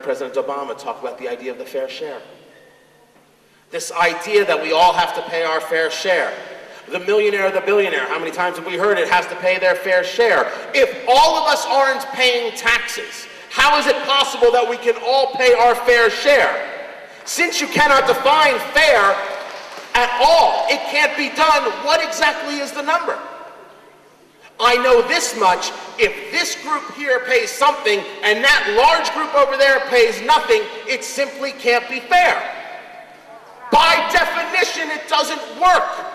President Obama talk about the idea of the fair share. This idea that we all have to pay our fair share. The millionaire, the billionaire, how many times have we heard it has to pay their fair share? If all of us aren't paying taxes, how is it possible that we can all pay our fair share? Since you cannot define fair at all, it can't be done, what exactly is the number? I know this much: if this group here pays something and that large group over there pays nothing, it simply can't be fair. By definition, it doesn't work.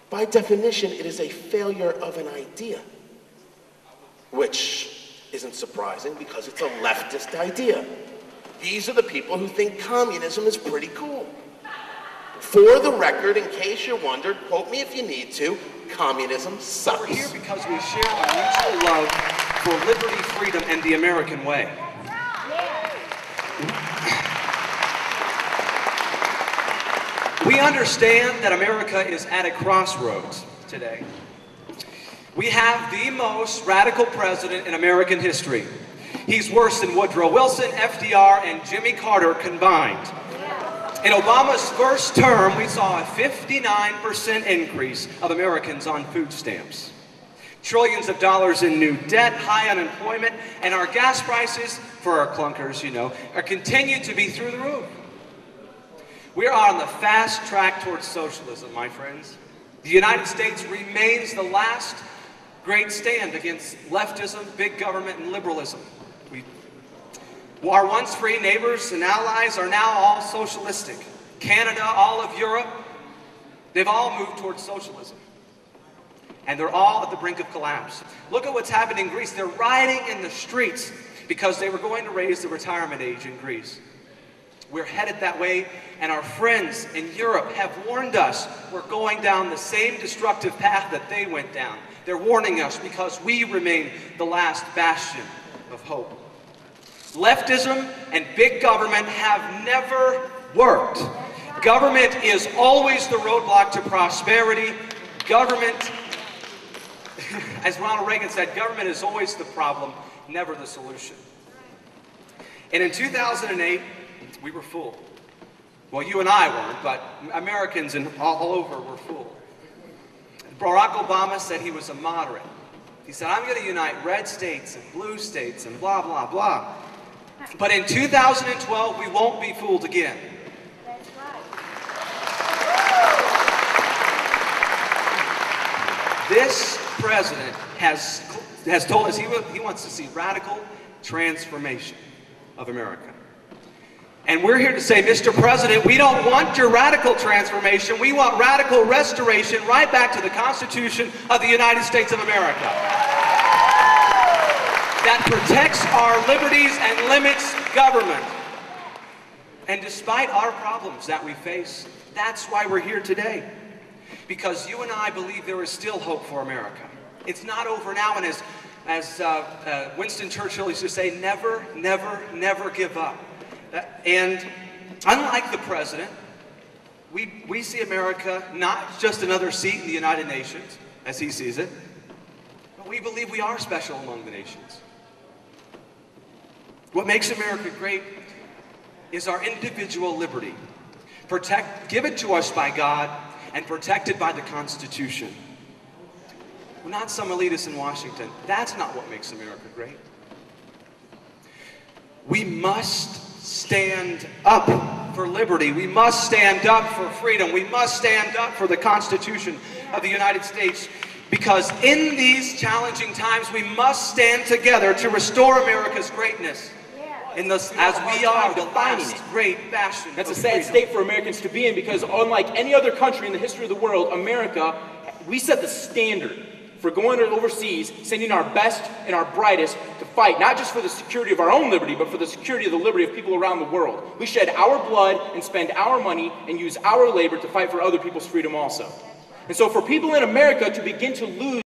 By definition, it is a failure of an idea, which isn't surprising because it's a leftist idea. These are the people who think communism is pretty cool. For the record, in case you wondered, quote me if you need to, communism sucks. We're here because we share a mutual love for liberty, freedom, and the American way. We understand that America is at a crossroads today. We have the most radical president in American history. He's worse than Woodrow Wilson, FDR, and Jimmy Carter combined. In Obama's first term, we saw a 59% increase of Americans on food stamps. Trillions of dollars in new debt, high unemployment, and our gas prices, for our clunkers, you know, are continued to be through the roof. We are on the fast track towards socialism, my friends. The United States remains the last great stand against leftism, big government, and liberalism. Our once free neighbors and allies are now all socialistic. Canada, all of Europe, they've all moved towards socialism. And they're all at the brink of collapse. Look at what's happened in Greece. They're rioting in the streets because they were going to raise the retirement age in Greece. We're headed that way, and our friends in Europe have warned us we're going down the same destructive path that they went down. They're warning us because we remain the last bastion of hope. Leftism and big government have never worked. Government is always the roadblock to prosperity. Government, as Ronald Reagan said, government is always the problem, never the solution. And in 2008, we were fooled. Well, you and I weren't, but Americans all over were fooled. Barack Obama said he was a moderate. He said, I'm going to unite red states and blue states and blah, blah, blah. But in 2012, we won't be fooled again. That's right. This president has told us he wants to see radical transformation of America. And we're here to say, Mr. President, we don't want your radical transformation. We want radical restoration right back to the Constitution of the United States of America. That protects our liberties and limits government. And despite our problems that we face, that's why we're here today. Because you and I believe there is still hope for America. It's not over now, and as Winston Churchill used to say, never, never, never give up. And unlike the president, we see America not just another seat in the United Nations, as he sees it, but we believe we are special among the nations. What makes America great is our individual liberty, given to us by God and protected by the Constitution. We're not some elitists in Washington. That's not what makes America great. We must stand up for liberty. We must stand up for freedom. We must stand up for the Constitution of the United States, because in these challenging times we must stand together to restore America's greatness. As we are the last great bastion. That's a sad state for Americans to be in, because unlike any other country in the history of the world, America, we set the standard for going overseas, sending our best and our brightest to fight, not just for the security of our own liberty, but for the security of the liberty of people around the world. We shed our blood and spend our money and use our labor to fight for other people's freedom also. And so for people in America to begin to lose